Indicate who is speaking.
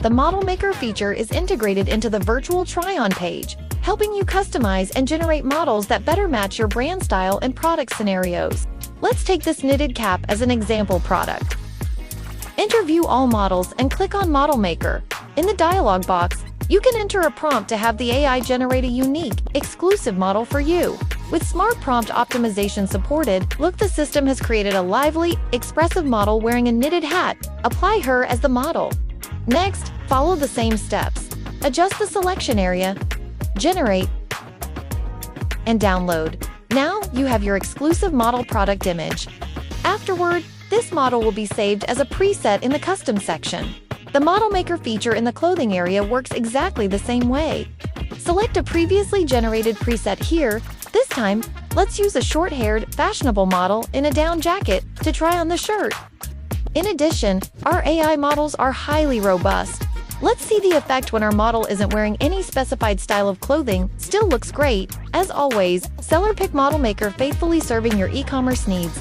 Speaker 1: the Model Maker feature is integrated into the virtual try-on page, helping you customize and generate models that better match your brand style and product scenarios. Let's take this knitted cap as an example product. Enter View All Models and click on Model Maker. In the dialog box, you can enter a prompt to have the AI generate a unique, exclusive model for you. With Smart Prompt Optimization supported, look, the system has created a lively, expressive model wearing a knitted hat. Apply her as the model. Next, follow the same steps. Adjust the selection area, generate, and download. Now you have your exclusive model product image. Afterward, this model will be saved as a preset in the custom section. The Model Maker feature in the clothing area works exactly the same way. Select a previously generated preset here. This time, let's use a short-haired, fashionable model in a down jacket to try on the shirt. In addition, our AI models are highly robust. Let's see the effect when our model isn't wearing any specified style of clothing, still looks great. As always, SellerPic Model Maker, faithfully serving your e-commerce needs.